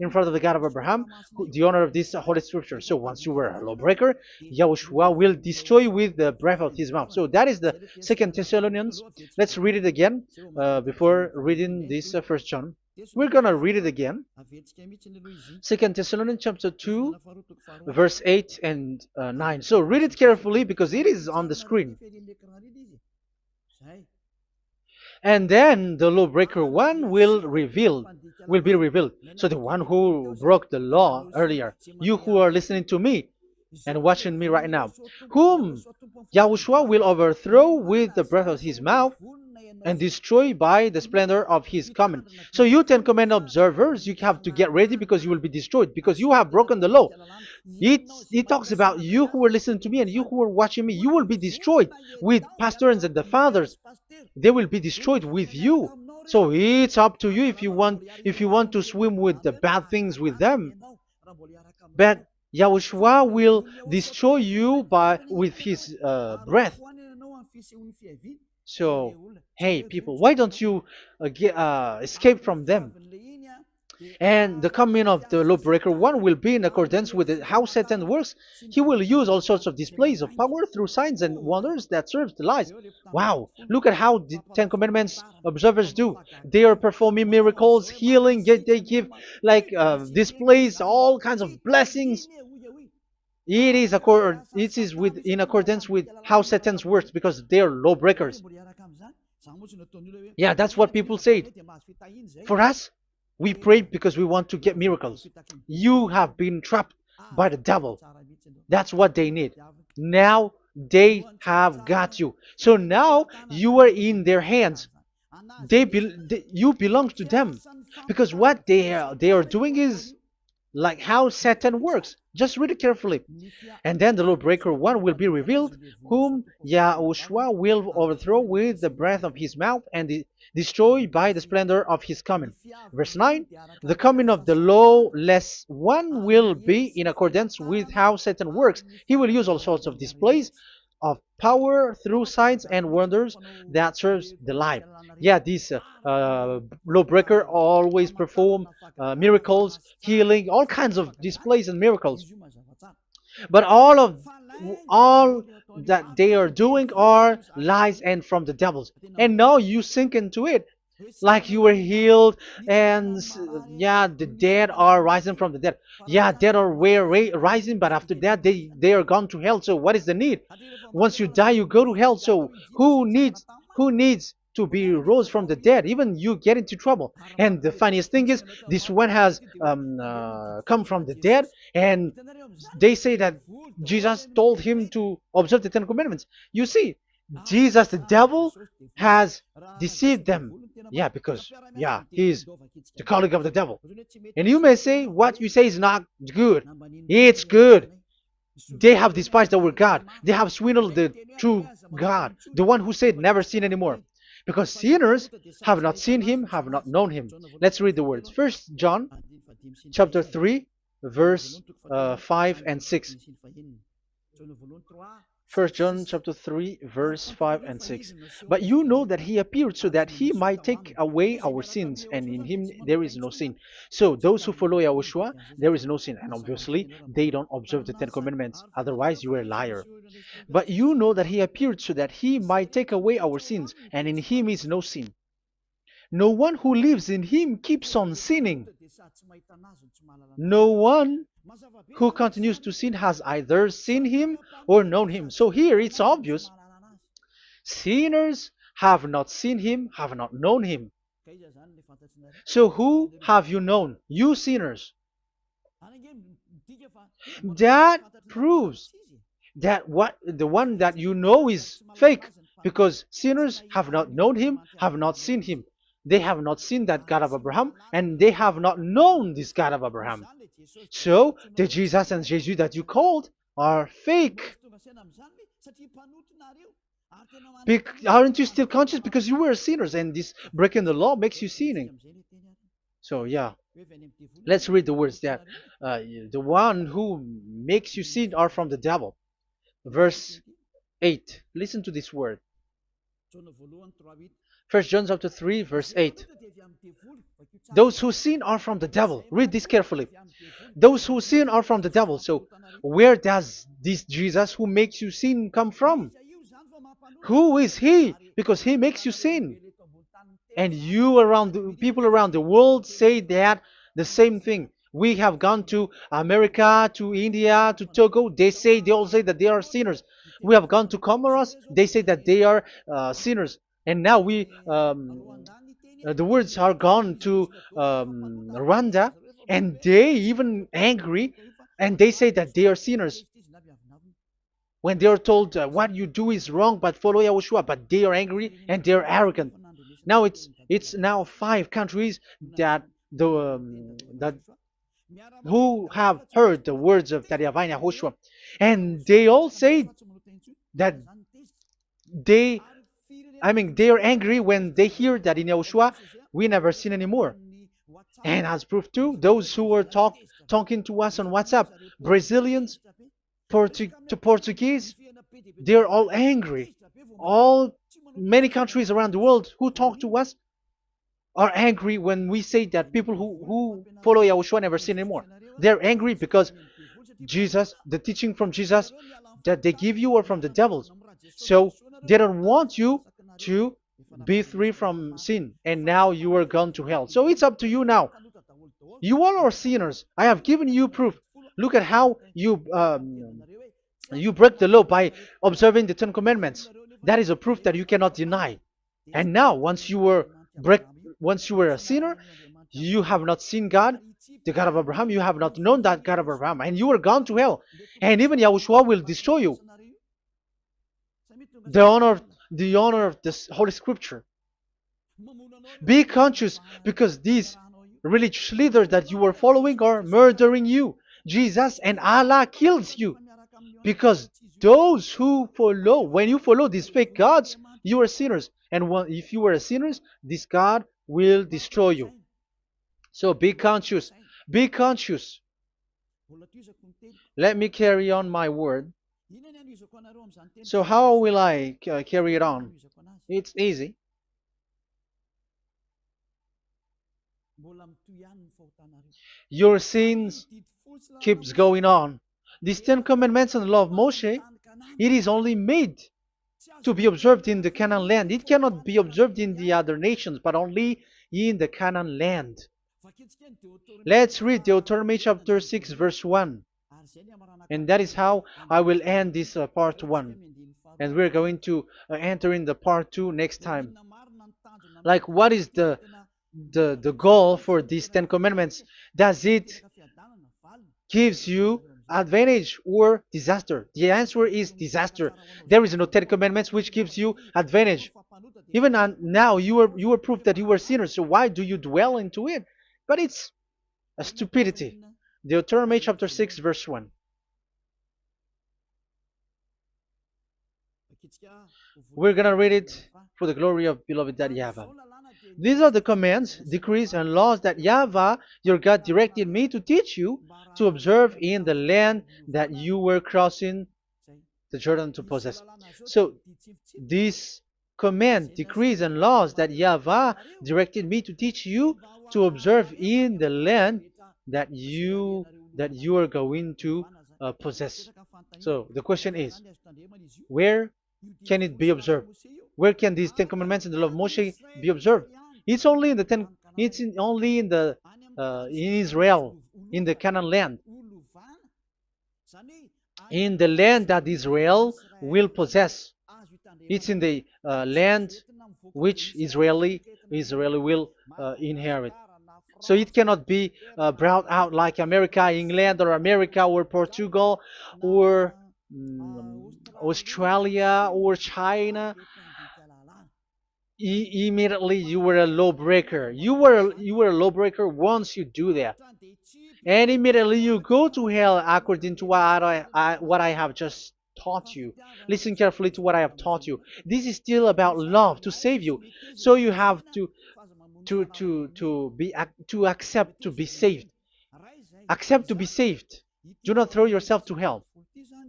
in front of the God of Abraham, the honor of this Holy Scripture. So once you were a lawbreaker, Yahushua will destroy with the breath of his mouth. So that is the 2 Thessalonians. Let's read it again before reading this 1 John. We're going to read it again. 2 Thessalonians chapter 2, verse 8 and 9. So read it carefully because it is on the screen. And then the lawbreaker one will be revealed. So the one who broke the law earlier, you who are listening to me and watching me right now, whom Yahushua will overthrow with the breath of his mouth and destroy by the splendor of his coming. So you Ten Commandment observers, you have to get ready because you will be destroyed, because you have broken the law. It talks about you who are listening to me and you who are watching me. You will be destroyed with pastors and the fathers. They will be destroyed with you. So it's up to you if you want to swim with the bad things with them. But Yahushua will destroy you with his breath. So, hey people, why don't you escape from them? And the coming of the lawbreaker one will be in accordance with how Satan works. He will use all sorts of displays of power through signs and wonders that serve the lies. Wow, look at how the Ten Commandments observers do. They are performing miracles, healing, yet they give like displays, all kinds of blessings. It is in accordance with how Satan works because they are lawbreakers. Yeah, that's what people say. For us, we pray because we want to get miracles. You have been trapped by the devil. That's what they need. Now they have got you. So now you are in their hands. You belong to them because what they are doing is like how Satan works. Just read it carefully. And then the lawbreaker one will be revealed, whom YAHOSHUAH will overthrow with the breath of his mouth and destroy by the splendor of his coming. Verse 9, the coming of the lawless one will be in accordance with how Satan works. He will use all sorts of displays of power through signs and wonders that serves the lie. Yeah, this lawbreaker always perform miracles, healing, all kinds of displays and miracles. But all that they are doing are lies and from the devils. And now you sink into it like you were healed and yeah, the dead are rising from the dead. Yeah, dead are rising, but after that they are gone to hell. So what is the need? Once you die you go to hell. So who needs to be rose from the dead? Even you get into trouble. And the funniest thing is this one has come from the dead, and they say that Jesus told him to observe the Ten Commandments. You see, Jesus, the devil, has deceived them. Yeah, because, yeah, he's the colleague of the devil. And you may say, what you say is not good. It's good. They have despised our God. They have swindled the true God, the one who said, never sin anymore. Because sinners have not seen him, have not known him. Let's read the words. First John chapter 3, verse 5 and 6. First John chapter 3, verse 5 and 6. But you know that he appeared so that he might take away our sins, and in him there is no sin. So those who follow YAHOSHUAH, there is no sin. And obviously, they don't observe the Ten Commandments. Otherwise, you are a liar. But you know that he appeared so that he might take away our sins, and in him is no sin. No one who lives in him keeps on sinning. No one who continues to sin has either seen him or known him. So here it's obvious. Sinners have not seen him, have not known him. So who have you known? You sinners. That proves that the one that you know is fake, because sinners have not known him, have not seen him. They have not seen that God of Abraham, and they have not known this God of Abraham. So the Jesus and Jesus that you called are fake. Aren't you still conscious? Because you were sinners, and this breaking the law makes you sinning. So yeah, let's read the words that the one who makes you sin are from the devil. Verse 8. Listen to this word. First John chapter 3, verse 8. Those who sin are from the devil. Read this carefully. Those who sin are from the devil. So where does this Jesus who makes you sin come from? Who is he? Because he makes you sin. And people around the world say that the same thing. We have gone to America, to India, to Togo. They all say that they are sinners. We have gone to Comoros. They say that they are sinners. And now the words are gone to Rwanda, and they even angry, and they say that they are sinners. When they are told what you do is wrong, but follow YAHOSHUAH, but they are angry and they are arrogant. Now it's now 5 countries that who have heard the words of Divine YAHOSHUAH, and they all say that they are angry when they hear that in YAHOSHUAH we never sin anymore. And as proof too, those who were talking to us on WhatsApp, Brazilians, Portuguese, they're all angry. Many countries around the world who talk to us, are angry when we say that people who follow Yahushua never sin anymore. They're angry because Jesus, the teaching from Jesus that they give you are from the devils. So they don't want you to be free from sin, and now you are gone to hell. So it's up to you now. You all are sinners. I have given you proof. Look at how you break the law by observing the Ten Commandments. That is a proof that you cannot deny. And now, break, once you were a sinner, you have not seen God, the God of Abraham. You have not known that God of Abraham, and you are gone to hell. And even Yahushua will destroy you. The honor, the honor of this Holy Scripture. Be conscious, because these religious leaders that you are following are murdering you. Jesus and Allah kills you. Because those who follow, when you follow these fake gods, you are sinners. And if you are a sinner, this God will destroy you. So be conscious. Be conscious. Let me carry on my word. So how will I carry it on? It's easy. Your sins keeps going on. These Ten Commandments and the law of Moshe, it is only made to be observed in the Canaan land. It cannot be observed in the other nations, but only in the Canaan land. Let's read Deuteronomy chapter 6, verse 1. And that is how I will end this part 1. And we're going to enter in the part 2 next time. Like, what is the goal for these Ten Commandments? Does it gives you advantage or disaster? The answer is disaster. There is no Ten Commandments which gives you advantage. Even now, you are proof that you are sinners. So why do you dwell into it? But it's a stupidity. Deuteronomy chapter 6, verse 1. We're gonna read it for the glory of beloved Daddy Yahvah. These are the commands, decrees, and laws that Yahvah, your God, directed me to teach you to observe in the land that you were crossing the Jordan to possess. So, these command, decrees, and laws that Yahvah directed me to teach you to observe in the land that you are going to possess. So, the question is, where can it be observed? Where can these Ten Commandments and the law of Moshe be observed? It's only in the ten. Only in the in Israel, in the Canaan land, in the land that Israel will possess. It's in the land which Israeli will inherit. So it cannot be brought out like America, England, or America, or Portugal, or Australia, or China. Immediately you were a lawbreaker. You were a lawbreaker once you do that, and immediately you go to hell according to what I have just taught you. Listen carefully to what I have taught you. This is still about love to save you. So you have to accept to be saved. Accept to be saved. Do not throw yourself to hell.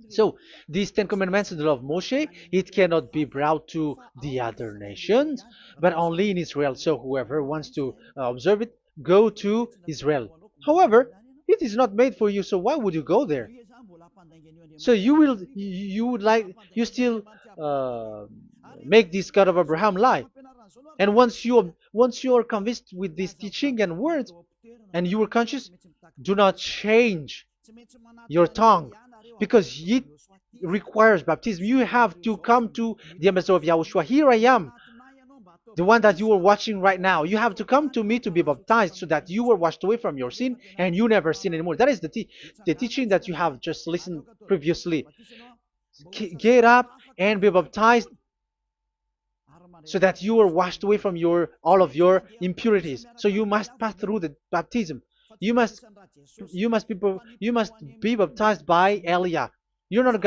So these Ten Commandments and the law of Moshe, it cannot be brought to the other nations, but only in Israel. So whoever wants to observe it, go to Israel. However, it is not made for you, so why would you go there? So you still uh, make this God of Abraham lie. And once you are convinced with this teaching and words, and you are conscious, do not change your tongue, because it requires baptism. You have to come to the ambassador of Yahushua. Here I am, the one that you are watching right now. You have to come to me to be baptized so that you are washed away from your sin and you never sin anymore. That is the teaching that you have just listened previously. Get up and be baptized so that you are washed away from all of your impurities. So you must pass through the baptism. You must be baptized by Elia. You're not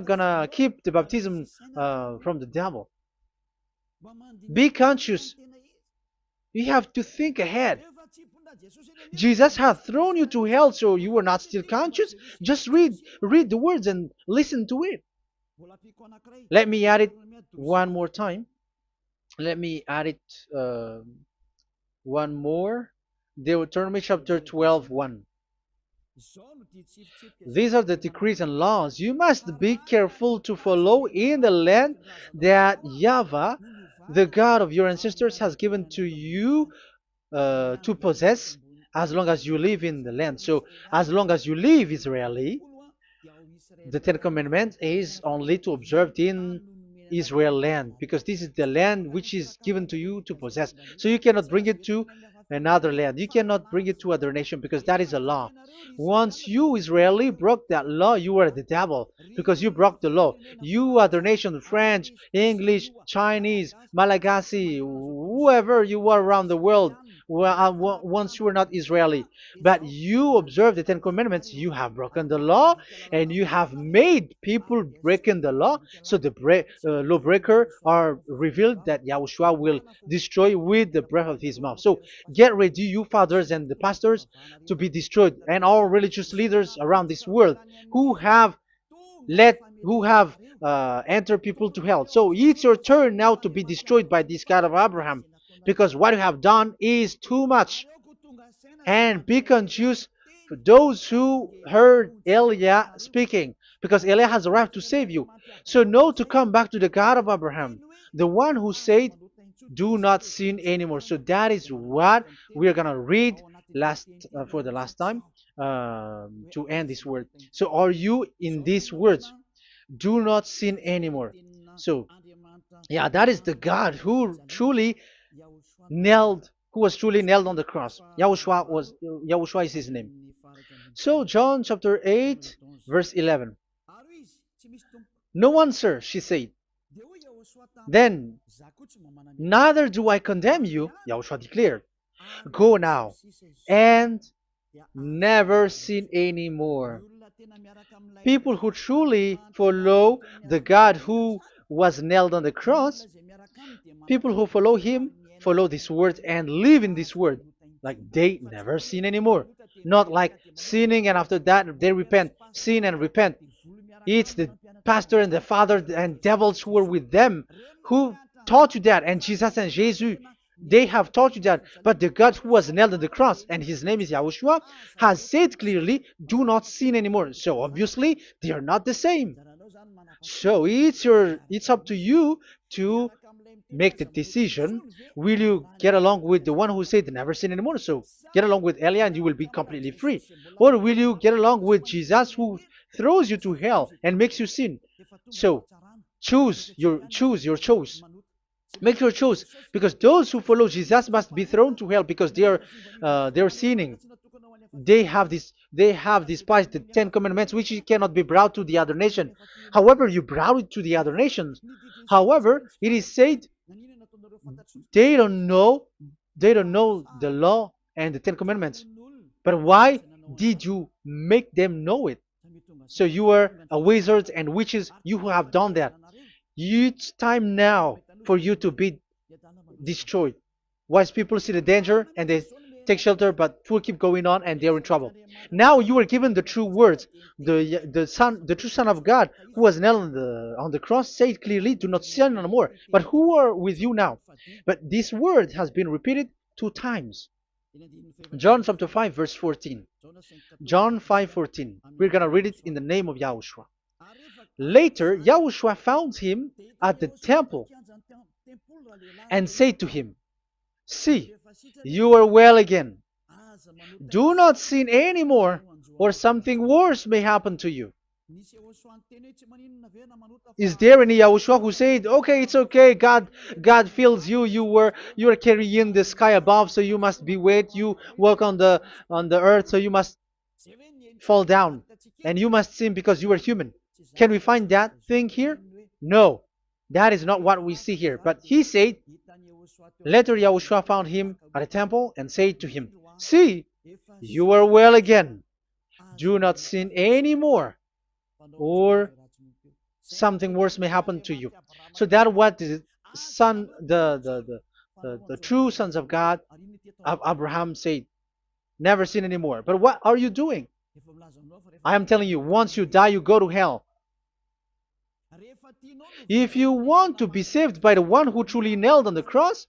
gonna keep the baptism from the devil. Be conscious. You have to think ahead. Jesus has thrown you to hell, so you are not still conscious. Just read the words and listen to it. Let me add it one more time. Let me add it One more. Deuteronomy chapter 12, 1. These are the decrees and laws you must be careful to follow in the land that YAHVAH, the God of your ancestors, has given to you to possess as long as you live in the land. So, as long as you live Israeli, the Ten Commandments is only to observe in Israel land, because this is the land which is given to you to possess. So you cannot bring it to another land. You cannot bring it to other nation, because that is a law. Once you Israeli broke that law, you were the devil, because you broke the law. You other nation, French, English, Chinese, Malagasy, whoever you are around the world, once you were not Israeli, but you observe the Ten Commandments, you have broken the law, and you have made people breaking the law. So the lawbreaker are revealed that Yahushua will destroy with the breath of his mouth. So get ready, you fathers and the pastors, to be destroyed, and all religious leaders around this world who have entered people to hell. So it's your turn now to be destroyed by this God of Abraham, because what you have done is too much. And be conscious for those who heard Eliah speaking, because Eliah has arrived to save you. So know to come back to the God of Abraham, the one who said, do not sin anymore. So that is what we are going to read for the last time, to end this word. So are you in these words? Do not sin anymore. So yeah, that is the God who was truly nailed on the cross. Yahushua is his name. So John chapter 8 verse 11. No answer, she said. Then, neither do I condemn you, Yahushua declared. Go now and never sin anymore. People who truly follow the God who was nailed on the cross, people who follow him, follow this word and live in this word, like they never sin anymore. Not like sinning and after that they repent, sin and repent. It's the pastor and the father and devils who were with them who taught you that, and Jesus and Jesus, they have taught you that. But the God who was nailed on the cross, and his name is Yahushua, has said clearly, do not sin anymore. So obviously they are not the same. So it's up to you to make the decision. Will you get along with the one who said never sin anymore? So get along with Elia and you will be completely free. Or will you get along with Jesus who throws you to hell and makes you sin? So choose your choice. Make your choice, because those who follow Jesus must be thrown to hell, because they are sinning. They have despised the Ten Commandments, which cannot be brought to the other nation. However, you brought it to the other nations. However, it is said they don't know the law and the Ten Commandments. But why did you make them know it? So you are a wizard and witches, you who have done that. It's time now for you to be destroyed. Wise people see the danger and they take shelter, but fool keep going on and they're in trouble. Now you are given the true words. The true Son of God, who was nailed on the cross, said clearly, "Do not sin no more." But who are with you now? But this word has been repeated 2 times. John chapter 5 verse 14. John 5:14. We're gonna read it in the name of Yahushua. Later, Yahushua found him at the temple and said to him, "See, you are well again. Do not sin anymore, or something worse may happen to you." Is there any Yahushua who said, "Okay, it's okay, God feels you. You are carrying the sky above, so you must be wet. You walk on the earth, so you must fall down, and you must sin because you are human." Can we find that thing here? No, that is not what we see here. But he said, later Yahushua found him at a temple and said to him, "See, you are well again. Do not sin anymore, or something worse may happen to you." So that what the son, the true sons of God of Abraham said, never sin anymore. But what are you doing? I am telling you, once you die, you go to hell. If you want to be saved by the one who truly nailed on the cross,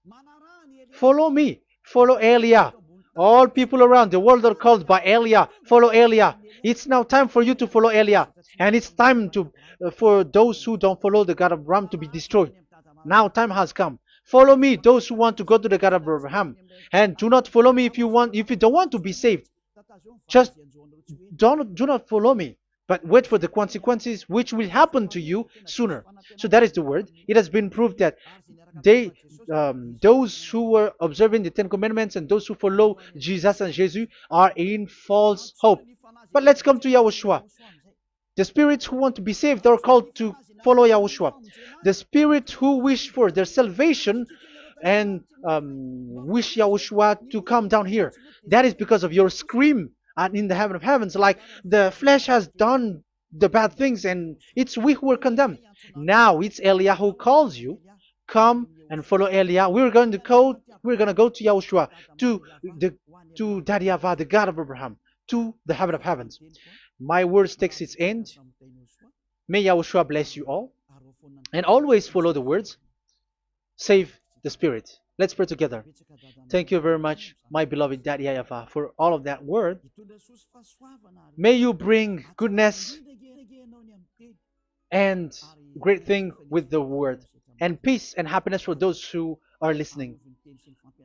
follow me. Follow Elia. All people around the world are called by Elia. Follow Elia. It's now time for you to follow Elia. And it's time to for those who don't follow the God of Abraham to be destroyed. Now time has come. Follow me, those who want to go to the God of Abraham. And do not follow me if you don't want to be saved. Just do not follow me, but wait for the consequences which will happen to you sooner. So that is the word. It has been proved that they those who were observing the Ten Commandments and those who follow Jesus and Jesus are in false hope. But let's come to Yahushua. The spirits who want to be saved are called to follow Yahushua. The spirits who wish for their salvation and wish Yahushua to come down here. That is because of your scream in the heaven of heavens, like the flesh has done the bad things and it's we who are condemned. Now it's Elia who calls you. Come and follow Elia. We're going to go to Yahushua, to the to Daddy Yahvah, the God of Abraham, to the heaven of heavens. My words takes its end. May Yahushua bless you all. And always follow the words. Save the spirit. Let's pray together. Thank you very much, my beloved Daddy Yahvah, for all of that word. May you bring goodness and great thing with the word, and peace and happiness for those who are listening.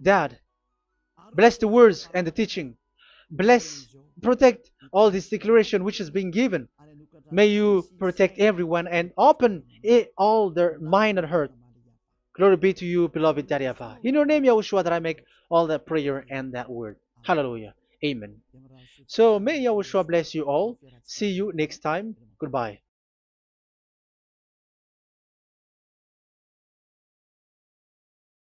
Dad, bless the words and the teaching. Bless, protect all this declaration which is being given. May you protect everyone and open all their mind and heart. Glory be to you, beloved Daddy Yahvah. In your name, Yahushua, that I make all that prayer and that word. Hallelujah. Amen. So may Yahushua bless you all. See you next time. Goodbye.